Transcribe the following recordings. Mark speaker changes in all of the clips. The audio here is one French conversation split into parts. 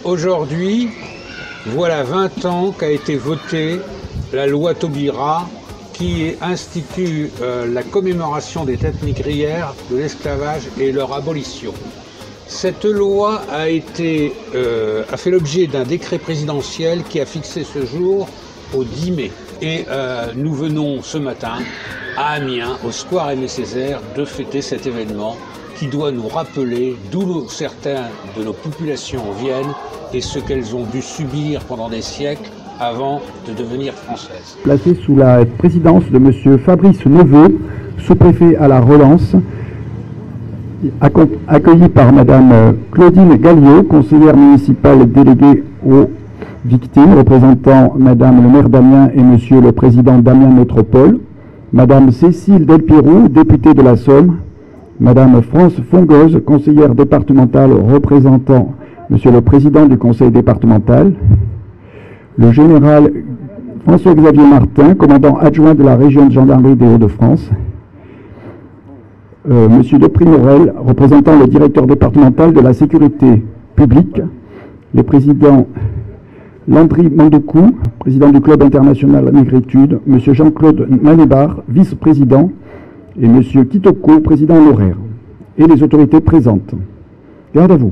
Speaker 1: Aujourd'hui, voilà 20 ans qu'a été votée la loi Taubira qui institue la commémoration des têtes négrières de l'esclavage et leur abolition. Cette loi a fait l'objet d'un décret présidentiel qui a fixé ce jour au 10 mai. Et nous venons ce matin à Amiens, au square Aimé Césaire, de fêter cet événement qui doit nous rappeler d'où certains de nos populations viennent et ce qu'elles ont dû subir pendant des siècles avant de devenir françaises.
Speaker 2: Placé sous la présidence de M. Fabrice Neveu, sous-préfet à la Relance, accueilli par Mme Claudine Galliot, conseillère municipale déléguée aux victimes, représentant Mme le maire d'Amiens et M. le président d'Amiens Métropole, Mme Cécile Delpirou, députée de la Somme, Mme France Fongoz, conseillère départementale représentant M. le président du conseil départemental, le général François-Xavier Martin, commandant adjoint de la région de gendarmerie des Hauts-de-France, M. Depry-Morel, représentant le directeur départemental de la sécurité publique, les présidents Landry Mandoukou, président du club international Négritude, M. Jean-Claude Manébar, vice-président, et M. Kitoko, président honoraire, et les autorités présentes. Garde à vous.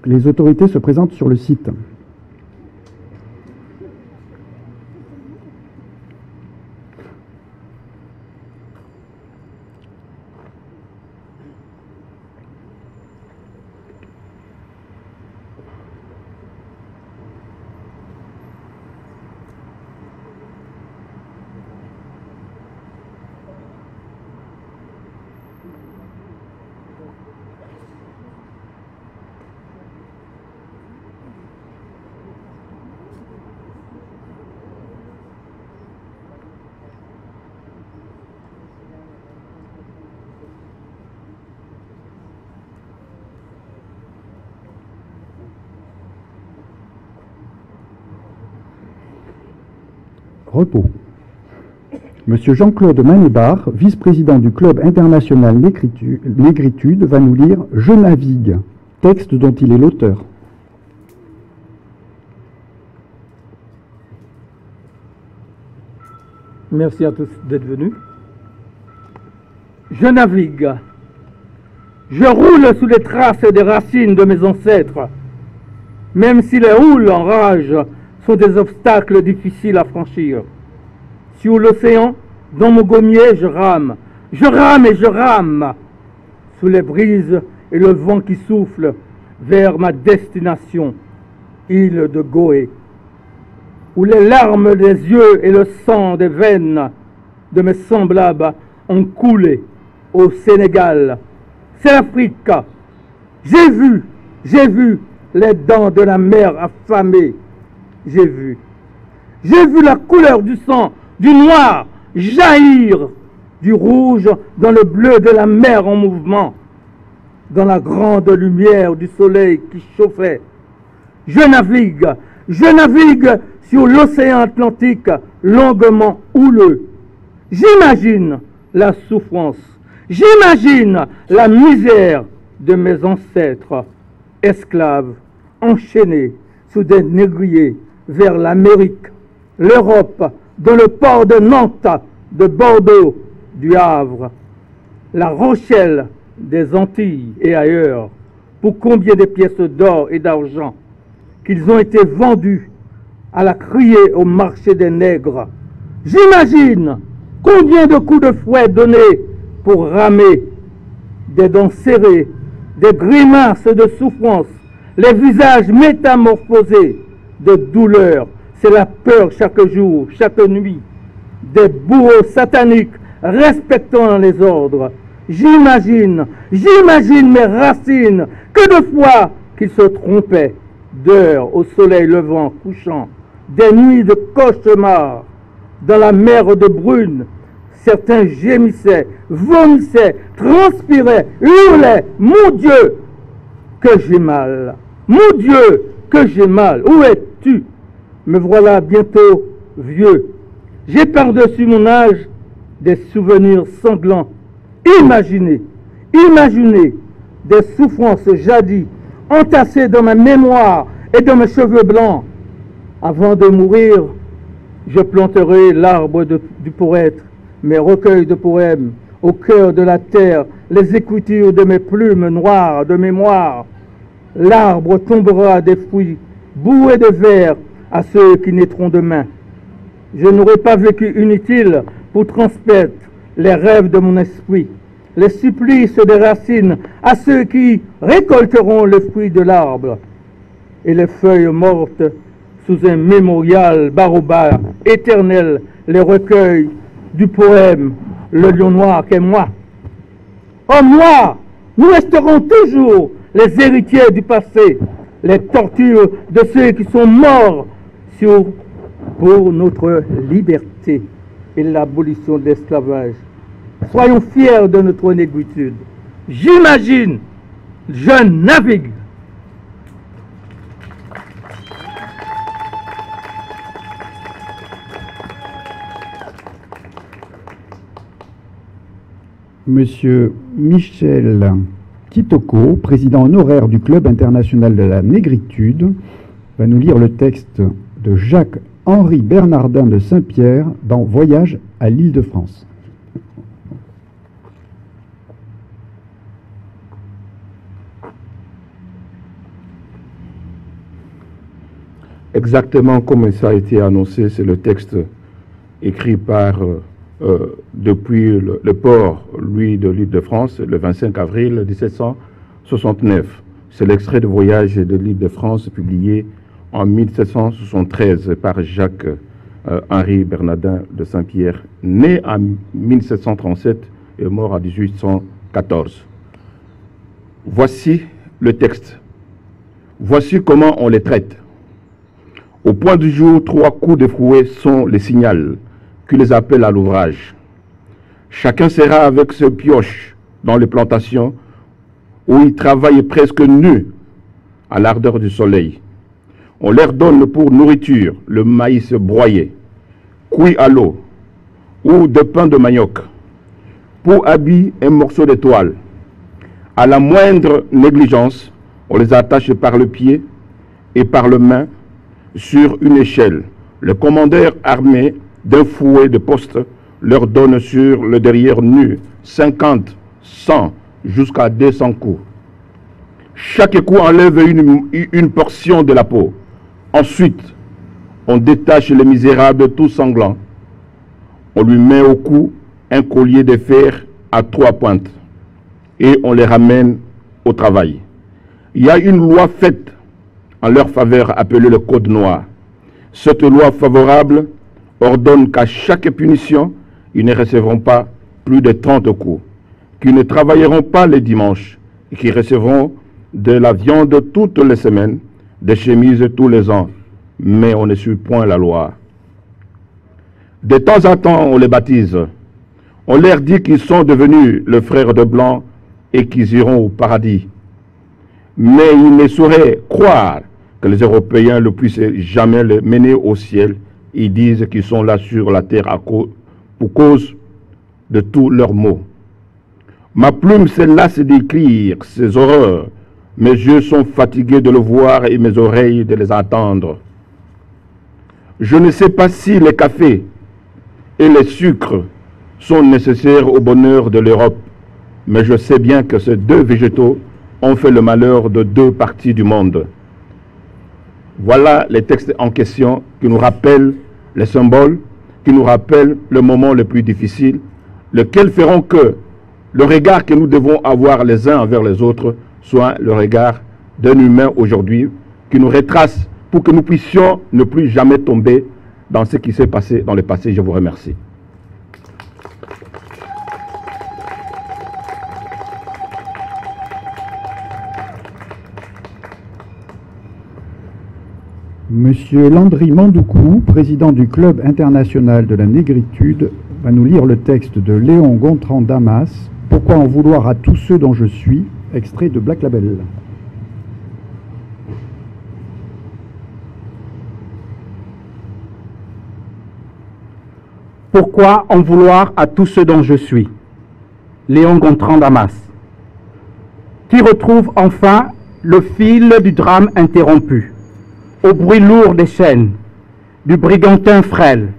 Speaker 2: Les autorités se présentent sur le site. Repos. Monsieur Jean-Claude Manébar, vice-président du Club international Négritude, va nous lire « Je navigue », texte dont il est l'auteur.
Speaker 3: Merci à tous d'être venus. Je navigue. Je roule sous les traces des racines de mes ancêtres, même si les houles en rage sont des obstacles difficiles à franchir. Sur l'océan, dans mon gommier, je rame et je rame, sous les brises et le vent qui souffle vers ma destination, île de Goé, où les larmes des yeux et le sang des veines de mes semblables ont coulé au Sénégal. C'est l'Afrique. J'ai vu les dents de la mer affamée. J'ai vu la couleur du sang, du noir jaillir du rouge dans le bleu de la mer en mouvement, dans la grande lumière du soleil qui chauffait. Je navigue sur l'océan Atlantique longuement houleux. J'imagine la souffrance, j'imagine la misère de mes ancêtres, esclaves, enchaînés sous des négriers vers l'Amérique, l'Europe, dans le port de Nantes, de Bordeaux, du Havre, La Rochelle, des Antilles et ailleurs, pour combien de pièces d'or et d'argent qu'ils ont été vendus à la criée au marché des nègres. J'imagine combien de coups de fouet donnés pour ramer des dents serrées, des grimaces de souffrance, les visages métamorphosés de douleur. C'est la peur chaque jour, chaque nuit, des bourreaux sataniques respectant les ordres. J'imagine mes racines, que de fois qu'ils se trompaient, d'heures au soleil levant, couchant, des nuits de cauchemar, dans la mer de brume. Certains gémissaient, vomissaient, transpiraient, hurlaient. Mon Dieu, que j'ai mal. Mon Dieu, que j'ai mal. Où es-tu? Me voilà bientôt vieux. J'ai par-dessus mon âge des souvenirs sanglants. Imaginez des souffrances jadis entassées dans ma mémoire et dans mes cheveux blancs. Avant de mourir, je planterai l'arbre du poète, mes recueils de poèmes, au cœur de la terre, les écritures de mes plumes noires de mémoire. L'arbre tombera des fruits, boués de verre à ceux qui naîtront demain. Je n'aurai pas vécu inutile pour transmettre les rêves de mon esprit, les supplices des racines à ceux qui récolteront le fruit de l'arbre, et les feuilles mortes sous un mémorial baobab éternel, les recueils du poème, le lion noir qu'est moi. Hommes noirs, nous resterons toujours les héritiers du passé, les tortures de ceux qui sont morts pour notre liberté et l'abolition de l'esclavage. Soyons fiers de notre négritude. J'imagine, je navigue.
Speaker 2: Monsieur Michel Kitoko, président honoraire du Club international de la négritude, va nous lire le texte de Jacques-Henri Bernardin de Saint-Pierre dans Voyage à l'Île-de-France.
Speaker 4: Exactement comme ça a été annoncé, c'est le texte écrit par depuis le port, lui, de l'Île-de-France, le 25 avril 1769. C'est l'extrait de Voyage de l'Île-de-France publié en 1773 par Jacques-Henri Bernardin de Saint-Pierre, né en 1737 et mort en 1814. Voici le texte. Voici comment on les traite. Au point du jour, 3 coups de fouet sont les signaux qui les appellent à l'ouvrage. Chacun sera avec ses pioches dans les plantations où ils travaillent presque nus à l'ardeur du soleil. On leur donne pour nourriture le maïs broyé, cuit à l'eau, ou de pain de manioc. Pour habit, un morceau de toile. À la moindre négligence, on les attache par le pied et par le main sur une échelle. Le commandeur armé d'un fouet de poste leur donne sur le derrière nu 50, 100 jusqu'à 200 coups. Chaque coup enlève une portion de la peau. Ensuite, on détache le misérable tout sanglant. On lui met au cou un collier de fer à 3 pointes et on les ramène au travail. Il y a une loi faite en leur faveur appelée le Code noir. Cette loi favorable ordonne qu'à chaque punition, ils ne recevront pas plus de 30 coups, qu'ils ne travailleront pas les dimanches et qu'ils recevront de la viande toutes les semaines, des chemises tous les ans, mais on ne suit point la loi. De temps en temps, on les baptise. On leur dit qu'ils sont devenus le frère de blanc et qu'ils iront au paradis. Mais ils ne sauraient croire que les Européens ne puissent jamais les mener au ciel. Ils disent qu'ils sont là sur la terre pour cause de tous leurs maux. Ma plume se lasse d'écrire ces horreurs. Mes yeux sont fatigués de le voir et mes oreilles de les entendre. Je ne sais pas si les cafés et les sucres sont nécessaires au bonheur de l'Europe, mais je sais bien que ces 2 végétaux ont fait le malheur de 2 parties du monde. Voilà les textes en question qui nous rappellent les symboles, qui nous rappellent le moment le plus difficile, lesquels feront que le regard que nous devons avoir les uns envers les autres soit le regard d'un humain aujourd'hui qui nous retrace pour que nous puissions ne plus jamais tomber dans ce qui s'est passé dans le passé. Je vous remercie.
Speaker 2: Monsieur Landry Mandoukou, président du Club international de la négritude, va nous lire le texte de Léon Gontran Damas, « Pourquoi en vouloir à tous ceux dont je suis », extrait de Black Label.
Speaker 3: Pourquoi en vouloir à tous ceux dont je suis? Léon Gontran Damas. Qui retrouve enfin le fil du drame interrompu, au bruit lourd des chaînes, du brigantin frêle,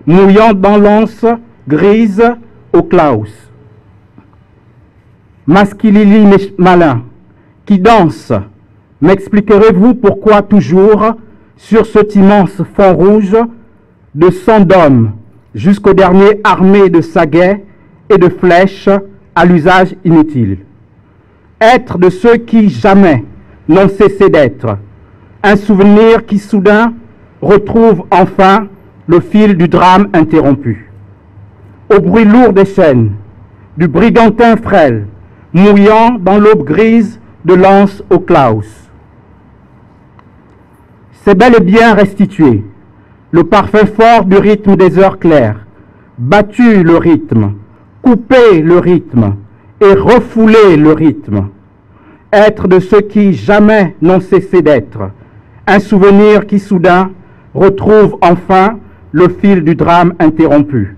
Speaker 3: mouillant dans l'anse grise au Klaus. Masquilili malin, qui danse, m'expliquerez-vous pourquoi toujours, sur cet immense fond rouge, de 100 d'hommes, jusqu'au dernier armé de saguets et de flèches à l'usage inutile. Être de ceux qui jamais n'ont cessé d'être, un souvenir qui soudain retrouve enfin le fil du drame interrompu. Au bruit lourd des chaînes, du brigantin frêle, mouillant dans l'aube grise de l'anse au Klaus. C'est bel et bien restitué, le parfum fort du rythme des heures claires, battu le rythme, coupé le rythme et refoulé le rythme. Être de ceux qui jamais n'ont cessé d'être, un souvenir qui soudain retrouve enfin le fil du drame interrompu,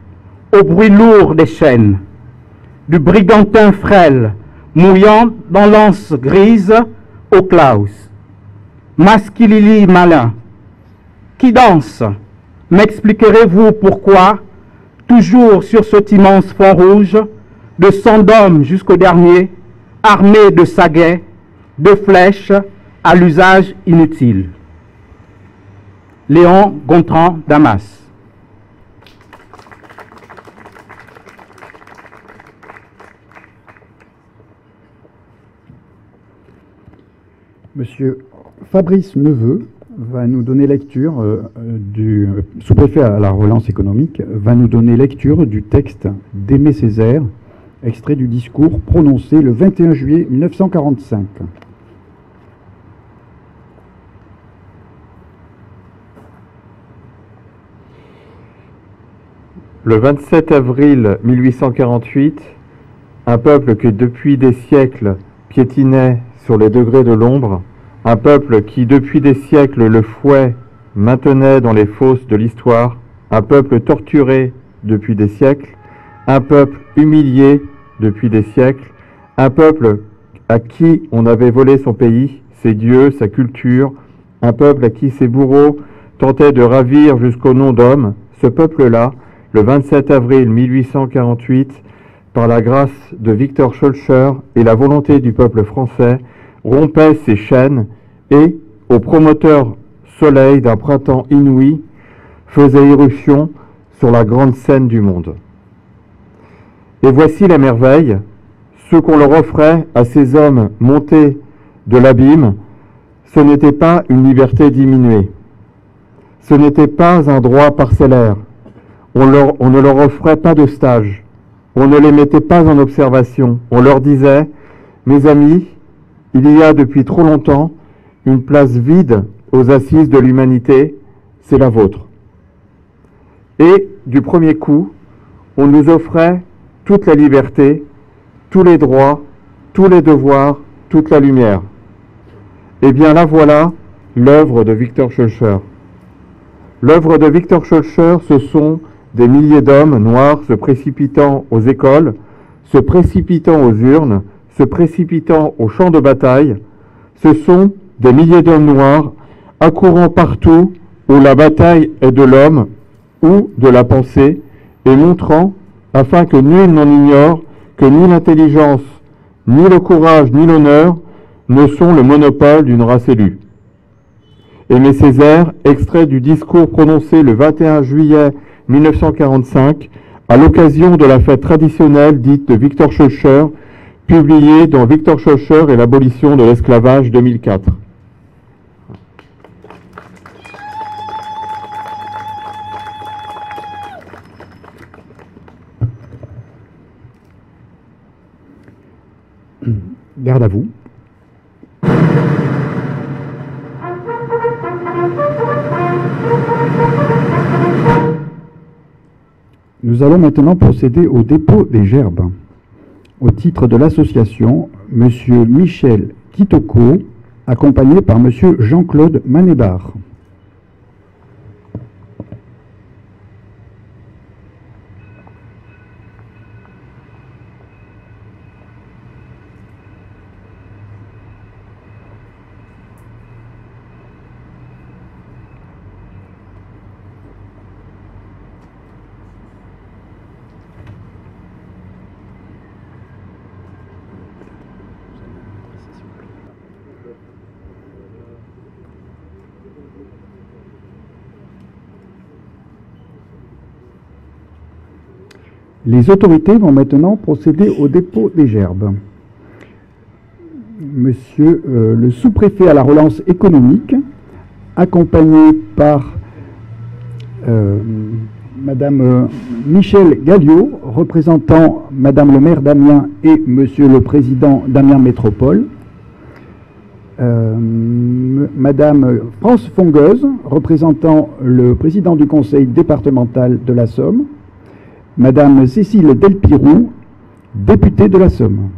Speaker 3: au bruit lourd des chaînes, du brigantin frêle, mouillant dans l'anse grise au Klaus. Masquilili malin, qui danse, m'expliquerez-vous pourquoi, toujours sur cet immense fond rouge, de 100 d'hommes jusqu'au dernier, armés de saguets, de flèches à l'usage inutile. Léon Gontran Damas.
Speaker 2: Monsieur Fabrice Neveu va nous donner lecture du sous-préfet à la relance économique, va nous donner lecture du texte d'Aimé Césaire, extrait du discours prononcé le 21 juillet 1945.
Speaker 5: Le 27 avril 1848, un peuple qui depuis des siècles piétinait sur les degrés de l'ombre, un peuple qui depuis des siècles le fouet maintenait dans les fosses de l'histoire, un peuple torturé depuis des siècles, un peuple humilié depuis des siècles, un peuple à qui on avait volé son pays, ses dieux, sa culture, un peuple à qui ses bourreaux tentaient de ravir jusqu'au nom d'homme. Ce peuple-là, le 27 avril 1848, par la grâce de Victor Schœlcher et la volonté du peuple français, rompait ses chaînes et, au promoteur soleil d'un printemps inouï, faisait irruption sur la grande scène du monde. Et voici la merveille, ce qu'on leur offrait à ces hommes montés de l'abîme, ce n'était pas une liberté diminuée, ce n'était pas un droit parcellaire, on ne leur offrait pas de stage, on ne les mettait pas en observation, on leur disait « Mes amis, il y a depuis trop longtemps une place vide aux assises de l'humanité, c'est la vôtre. » Et du premier coup, on nous offrait toute la liberté, tous les droits, tous les devoirs, toute la lumière. Eh bien là voilà l'œuvre de Victor Schœlcher. L'œuvre de Victor Schœlcher, ce sont des milliers d'hommes noirs se précipitant aux écoles, se précipitant aux urnes, se précipitant aux champs de bataille. Ce sont des milliers d'hommes noirs accourant partout où la bataille est de l'homme ou de la pensée et montrant, afin que nul n'en ignore, que ni l'intelligence, ni le courage, ni l'honneur ne sont le monopole d'une race élue. Aimé Césaire, extrait du discours prononcé le 21 juillet 1945, à l'occasion de la fête traditionnelle dite de Victor Schœlcher, publiée dans Victor Schœlcher et l'abolition de l'esclavage 2004.
Speaker 2: Garde à vous. Nous allons maintenant procéder au dépôt des gerbes. Au titre de l'association, M. Michel Kitoko, accompagné par M. Jean-Claude Manébar. Les autorités vont maintenant procéder au dépôt des gerbes. Monsieur le sous-préfet à la relance économique, accompagné par Madame Michel Galliot, représentant Madame le maire d'Amiens et Monsieur le président d'Amiens Métropole, Madame France Fongueuse, représentant le président du conseil départemental de la Somme, Madame Cécile Delpirou, députée de la Somme.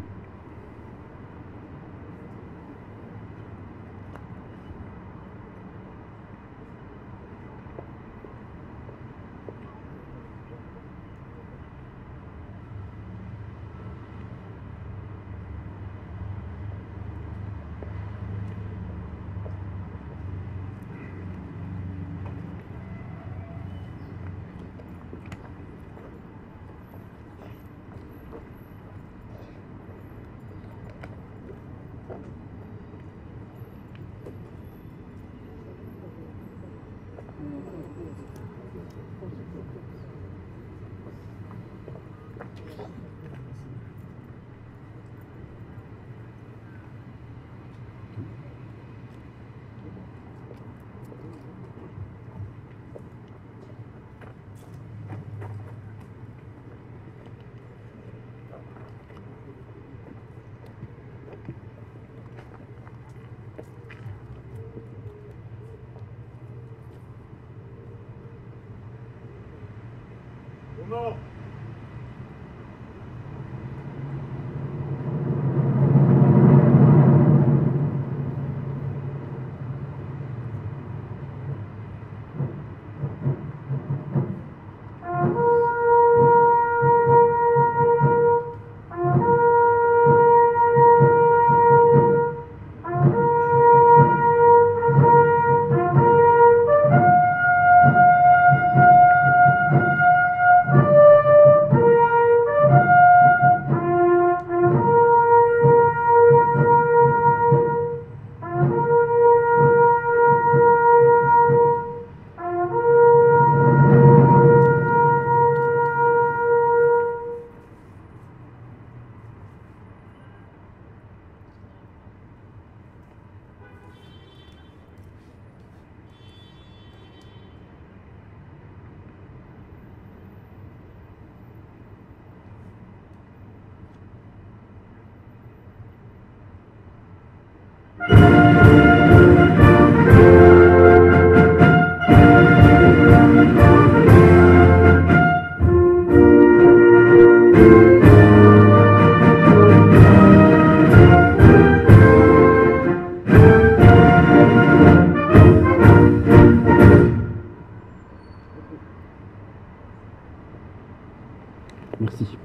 Speaker 2: Merci.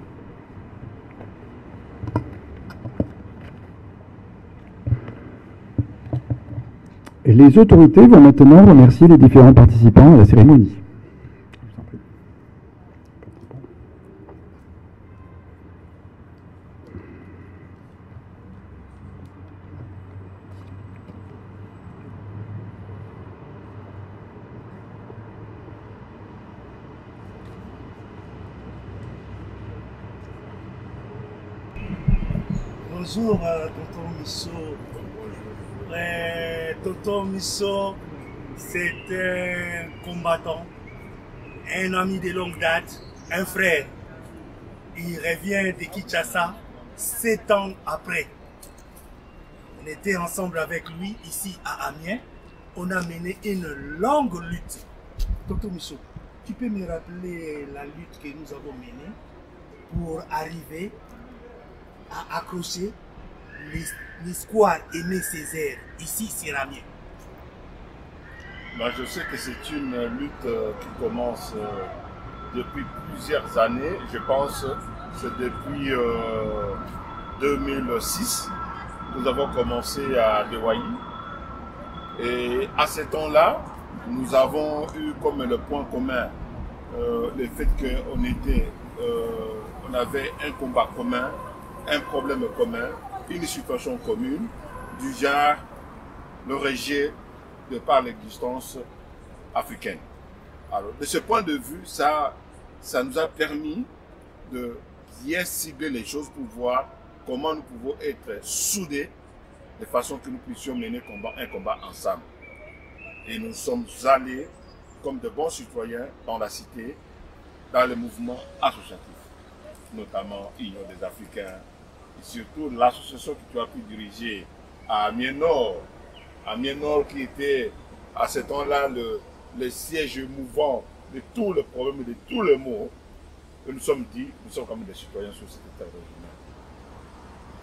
Speaker 2: Et les autorités vont maintenant remercier les différents participants à la cérémonie.
Speaker 6: Bonjour, Tonton Michaud. Tonton Michaud, c'est un combattant, un ami de longue date, un frère. Il revient de Kinshasa 7 ans après. On était ensemble avec lui ici à Amiens. On a mené une longue lutte. Tonton Michaud, tu peux me rappeler la lutte que nous avons menée pour arriver à accrocher l'espoir Aimé Césaire ici sur Amiens?
Speaker 4: Je sais que c'est une lutte qui commence depuis plusieurs années. Je pense que c'est depuis 2006 nous avons commencé à Dewaï. Et à ce temps-là, nous avons eu comme le point commun le fait qu'on avait un combat commun, un problème commun, une situation commune, du genre le rejet de par l'existence africaine. Alors, de ce point de vue, ça nous a permis de bien cibler les choses pour voir comment nous pouvons être soudés de façon que nous puissions mener un combat ensemble. Et nous sommes allés comme de bons citoyens dans la cité, dans les mouvements associatifs, notamment Union des Africains, et surtout l'association que tu as pu diriger à Amiens Nord. Amiens Nord qui était à ce temps-là le siège mouvant de tout le problème, de tout le mot. Et nous sommes dit, nous sommes comme des citoyens sur cette terre régionale.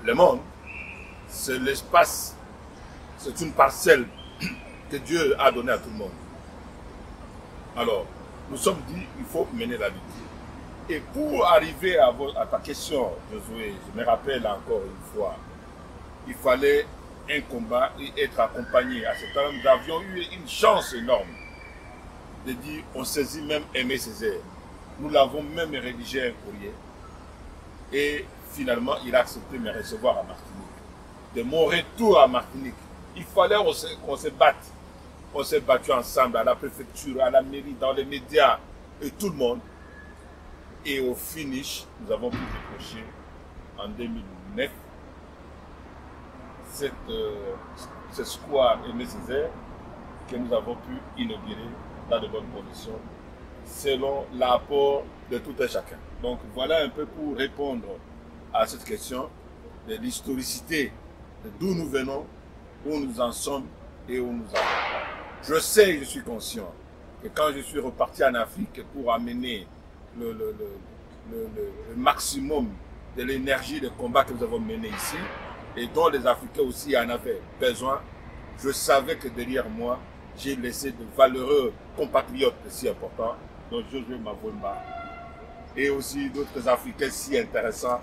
Speaker 4: Le monde, c'est l'espace, c'est une parcelle que Dieu a donnée à tout le monde. Alors, nous sommes dit, il faut mener la lutte. Et pour arriver à ta question, Josué, je me rappelle encore une fois, il fallait un combat et être accompagné. À ce temps, nous avions eu une chance énorme de dire, on saisit même Aimé Césaire. Nous l'avons même rédigé un courrier. Et finalement, il a accepté de me recevoir à Martinique. De mon retour à Martinique, il fallait qu'on se batte. On s'est battu ensemble à la préfecture, à la mairie, dans les médias et tout le monde. Et au finish, nous avons pu décrocher en 2009 ce square Aimé Césaire que nous avons pu inaugurer dans de bonnes conditions selon l'apport de tout un chacun. Donc voilà un peu pour répondre à cette question de l'historicité de d'où nous venons, où nous en sommes et où nous allons. Je sais, je suis conscient que quand je suis reparti en Afrique pour amener le maximum de l'énergie de combat que nous avons mené ici, et dont les Africains aussi en avaient besoin, je savais que derrière moi, j'ai laissé de valeureux compatriotes si importants, dont Josué Mavouemba, et aussi d'autres Africains si intéressants,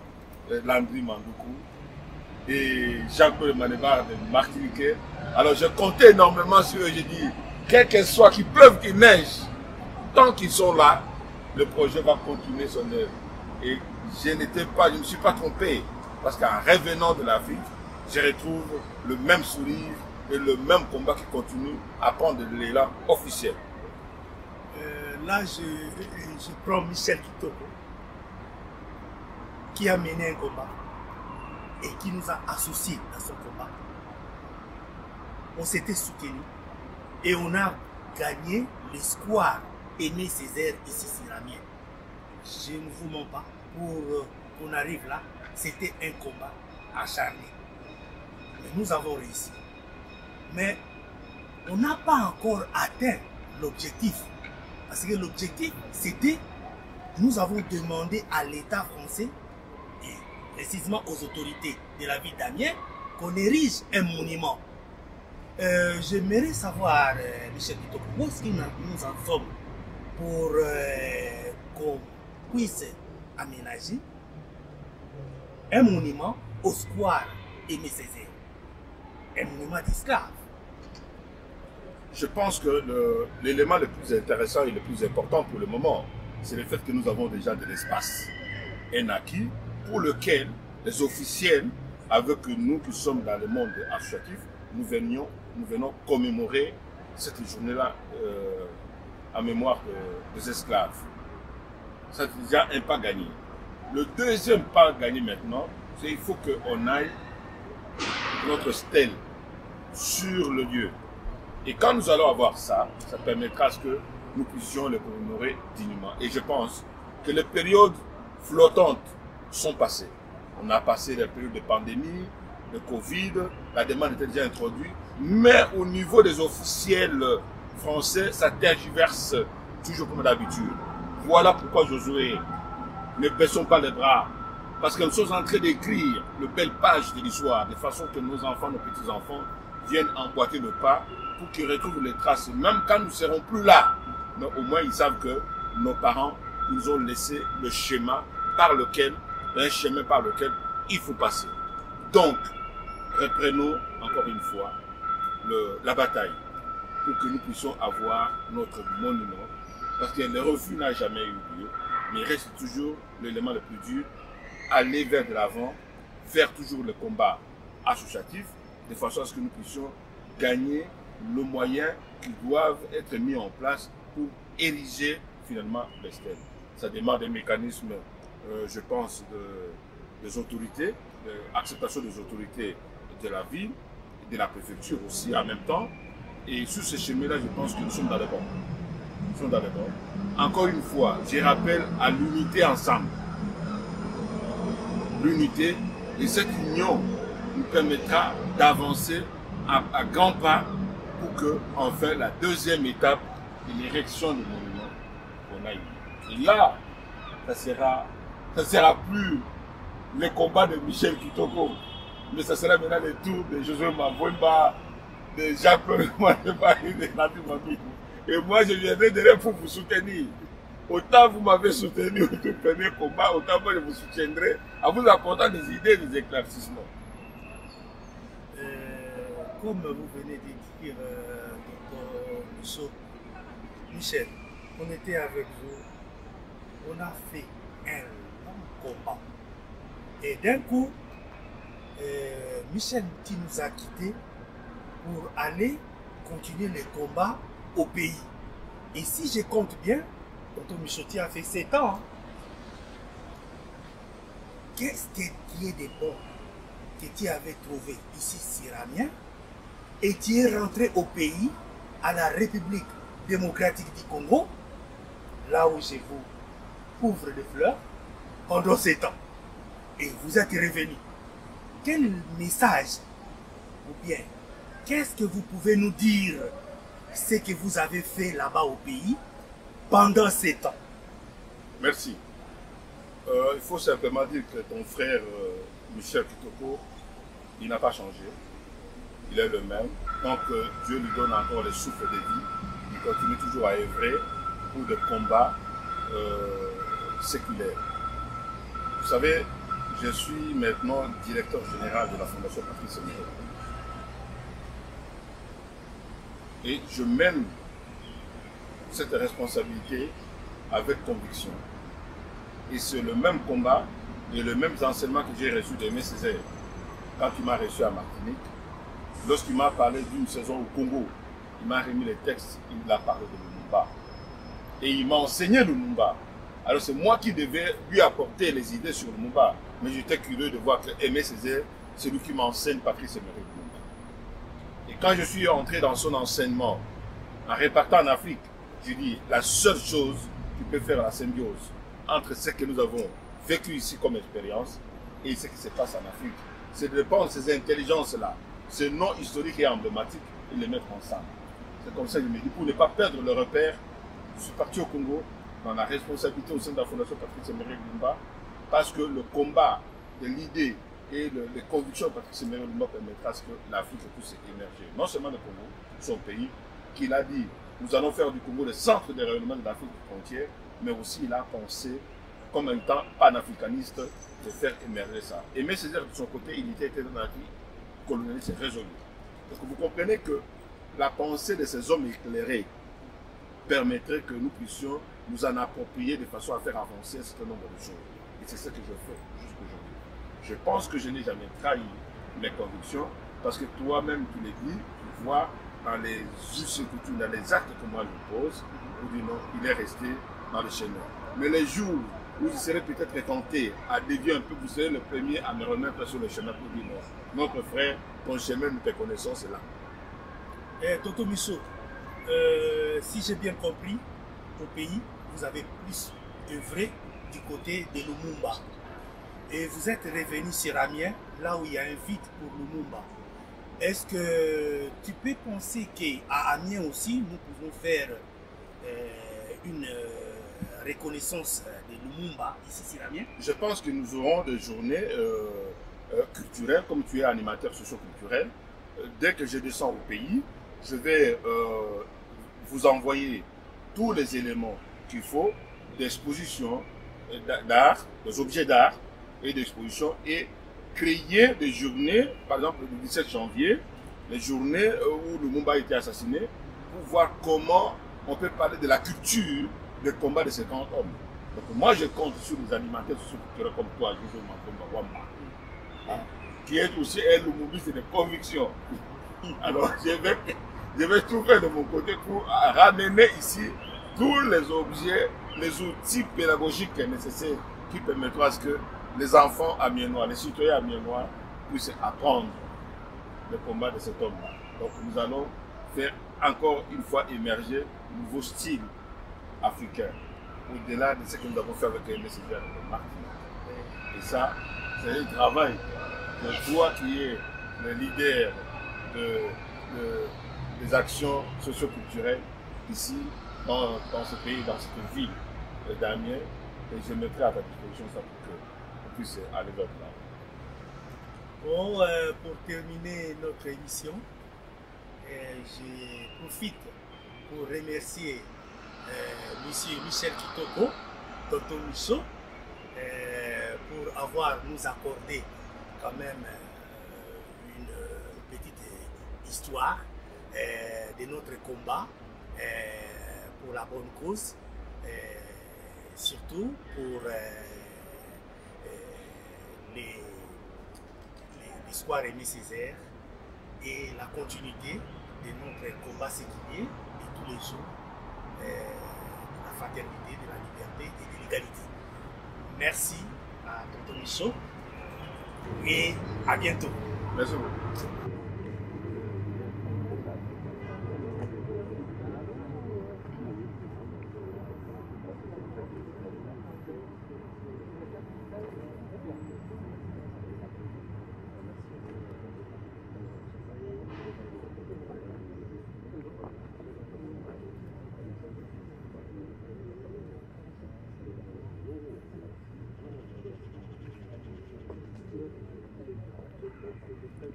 Speaker 4: Landry Mandoukou, et Jean-Claude Manébar de Martinique. Alors je comptais énormément sur eux, j'ai dit, quel que soit, qu'il pleuve, qu'il neige, tant qu'ils sont là, le projet va continuer son œuvre. Et je ne me suis pas trompé, parce qu'en revenant de l'Afrique, je retrouve le même sourire et le même combat qui continue à prendre de l'élan officiel.
Speaker 6: Là, je prends Michel Kitoko, qui a mené un combat et qui nous a associés à son combat. On s'était soutenus et on a gagné l'espoir Aimé Césaire ici sur Amiens. Je ne vous mens pas, pour qu'on arrive là, c'était un combat acharné. Mais nous avons réussi. Mais on n'a pas encore atteint l'objectif. Parce que l'objectif, c'était, nous avons demandé à l'État français, et précisément aux autorités de la ville d'Amiens, qu'on érige un monument. J'aimerais savoir, Michel Kitoko, où est-ce que nous en sommes pour qu'on puisse aménager un monument au square Aimé Césaire, un monument d'esclaves.
Speaker 4: Je pense que l'élément le plus intéressant et le plus important pour le moment, c'est le fait que nous avons déjà de l'espace, un acquis pour lequel les officiels, avec nous qui sommes dans le monde associatif, nous venons commémorer cette journée-là en mémoire des esclaves. C'est déjà un pas gagné. Le deuxième pas gagné maintenant, c'est qu'il faut qu'on aille
Speaker 7: notre stèle sur le lieu. Et quand nous allons avoir ça, ça permettra à ce que nous puissions le commémorer dignement. Et je pense que les périodes flottantes sont passées. On a passé les périodes de pandémie, de Covid, la demande était déjà introduite, mais au niveau des officiels français, ça tergiverse toujours comme d'habitude. Voilà pourquoi Josué, ne baissons pas les bras, parce que nous sommes en train d'écrire le belle page de l'histoire, de façon que nos enfants, nos petits-enfants viennent emboîter le pas pour qu'ils retrouvent les traces, même quand nous ne serons plus là. Mais au moins, ils savent que nos parents nous ont laissé le schéma par lequel, un chemin par lequel il faut passer. Donc, reprenons encore une fois la bataille pour que nous puissions avoir notre monument, parce que le refus n'a jamais eu lieu, mais il reste toujours l'élément le plus dur, aller vers de l'avant, faire toujours le combat associatif, de façon à ce que nous puissions gagner le moyen qui doivent être mis en place pour ériger finalement les stèles. Ça demande des mécanismes, je pense, des autorités, l'acceptation des autorités de la ville, de la préfecture aussi en même temps. Et sur ce chemin-là, je pense que nous sommes dans le bon. Nous sommes dans le bon. Encore une fois, je rappelle à l'unité ensemble. L'unité, et cette union nous permettra d'avancer à grands pas pour que, enfin, la deuxième étape de l'érection du monument qu'on a eu. Et là, ça sera plus le combat de Michel Kitoko, mais ça sera maintenant le tour de Josué Mavwemba, de Jacques Mouadeba et de Nati Mami. Et moi, je viendrai derrière pour vous soutenir. Autant vous m'avez soutenu au tout premier combat, autant moi je vous soutiendrai en vous apportant des idées, des éclaircissements.
Speaker 6: Comme vous venez de dire, Dr. Michaud, Michel, on était avec vous, on a fait un long combat. Et d'un coup, Michel qui nous a quittés pour aller continuer les combats au pays. Et si je compte bien, Dr. Michotti a fait 7 ans. Qu'est-ce qui est de bon que tu avais trouvé ici, Siramien, et tu es rentré au pays, à la République démocratique du Congo, là où je vous couvre de fleurs, pendant 7 ans. Et vous êtes revenu. Quel message, ou bien, qu'est-ce que vous pouvez nous dire, ce que vous avez fait là-bas au pays, pendant 7 ans?
Speaker 7: Merci. Il faut simplement dire que ton frère Michel Kitoko, il n'a pas changé. Il est le même. Donc Dieu lui donne encore le souffle de vie. Il continue toujours à œuvrer pour des combats séculaires. Vous savez, je suis maintenant directeur général de la Fondation Patrice Emery. Et je mène cette responsabilité avec conviction. Et c'est le même combat et le même enseignement que j'ai reçu d'Aimé Césaire quand il m'a reçu à Martinique. Lorsqu'il m'a parlé d'une saison au Congo, il m'a remis les textes, il a parlé de Lumumba. Et il m'a enseigné Lumumba. Alors c'est moi qui devais lui apporter les idées sur Lumumba. Mais j'étais curieux de voir que Aimé Césaire, c'est lui qui m'enseigne Patrice Emery Lumumba. Et quand je suis entré dans son enseignement, en répartant en Afrique, je dis, la seule chose qui peut faire la symbiose entre ce que nous avons vécu ici comme expérience et ce qui se passe en Afrique, c'est de prendre ces intelligences-là, ces noms historiques et emblématiques, et les mettre ensemble. C'est comme ça que je me dis, pour ne pas perdre le repère, je suis parti au Congo, dans la responsabilité au sein de la Fondation Patrice Emery Lumumba, parce que le combat de l'idée et les convictions de Patrice Emery Lumumba permettra à ce que l'Afrique puisse émerger. Non seulement le Congo, son pays, qu'il a dit, nous allons faire du Congo le centre de rayonnement de l'Afrique frontière, mais aussi il a pensé, comme un temps panafricaniste, de faire émerger ça. Aimé Césaire, de son côté, il était dans la vie colonialiste résolu. Donc vous comprenez que la pensée de ces hommes éclairés permettrait que nous puissions nous en approprier de façon à faire avancer un certain nombre de choses. Et c'est ce que je fais jusqu'aujourd'hui. Je pense que je n'ai jamais trahi mes convictions, parce que toi-même, tu l'as dit, tu vois dans les us et coutumes, dans les actes que moi je pose, vous dites non, il est resté dans le chemin. Mais les jours vous serez peut-être tenté à dévier un peu, vous serez le premier à me remettre sur le chemin pour dire non. Notre frère, ton chemin, nous te connaissons, c'est là.
Speaker 6: Tonton Michaud, si j'ai bien compris, au pays, vous avez plus œuvré du côté de Lumumba. Et vous êtes revenu sur Amiens, là où il y a un vide pour Lumumba. Est-ce que tu peux penser qu'à Amiens aussi, nous pouvons faire une reconnaissance de Lumumba ici sur Amiens?
Speaker 7: Je pense que nous aurons des journées culturelles, comme tu es animateur socio-culturel. Dès que je descends au pays, je vais vous envoyer tous les éléments qu'il faut d'exposition d'art, des objets d'art et d'exposition, et créer des journées, par exemple le 17 janvier, les journées où Lumumba a été assassiné, pour voir comment on peut parler de la culture, des combats de ces grands hommes. Donc moi je compte sur les animateurs socioculturels comme toi, Jojo Makomba Wamba, qui est aussi un Lumumbiste de conviction. Alors je vais tout faire de mon côté pour ramener ici tous les objets, les outils pédagogiques nécessaires qui permettront à ce que les enfants amiénois, les citoyens amiénois puissent apprendre le combat de cet homme-là. Donc nous allons faire encore une fois émerger un nouveau style africain, au-delà de ce que nous avons fait avec Aimé Césaire et Martin. Et ça, c'est un travail de toi qui es le leader des actions socio-culturelles ici, dans ce pays, dans cette ville d'Amiens. Et je mettrai à ta disposition ça pour qu'on puisse aller vers là.
Speaker 6: Bon, pour terminer notre émission, je profite pour remercier Monsieur Michel Kitoko, Tonton Michaud, pour avoir nous accordé quand même une petite histoire de notre combat pour la bonne cause, surtout pour l'histoire Aimé Césaire et la continuité de notre combat séculier de tous les jours, de la fraternité, de la liberté et de l'égalité. Merci à Tonton Michaud et à bientôt.
Speaker 7: Merci beaucoup.
Speaker 8: Thank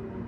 Speaker 8: you.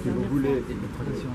Speaker 8: Si vous voulez une tradition,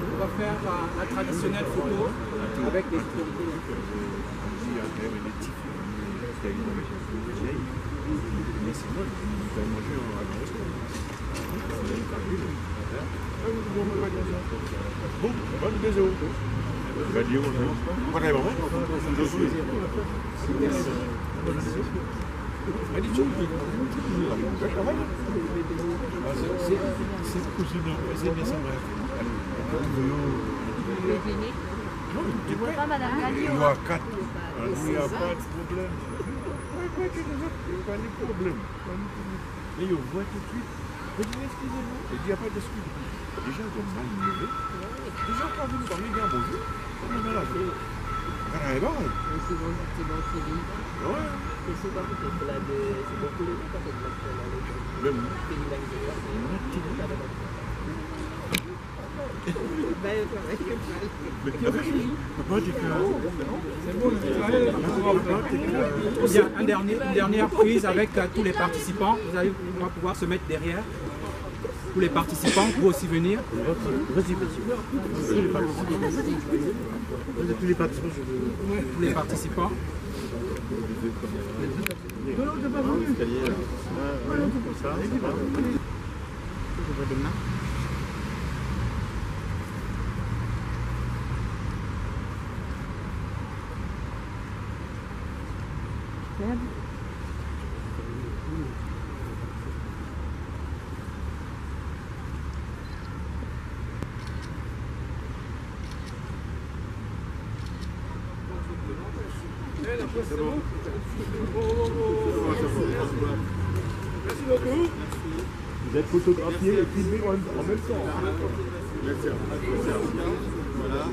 Speaker 9: On va faire la traditionnelle photo avec des
Speaker 10: Pas Madame Galliot.
Speaker 7: Il y a 4. Il n'y a pas de problème. Pas de problème. Mais on voit tout de suite. Je dis excusez-moi. Il n'y a pas d'excuse. Déjà, ils ont mal levé. Déjà, quand vous nous parlez bien, bonjour. On est là. C'est bon, c'est dit. Ouais. Et c'est pas peut-être là de. C'est beaucoup de temps avec la même.
Speaker 9: Une dernière prise avec tous les participants. On va pouvoir se mettre derrière. Tous les participants, vous aussi venir. Tous les participants.
Speaker 7: C'est bon. Merci beaucoup. Vous êtes photographié et filmé en même temps. Merci. Voilà.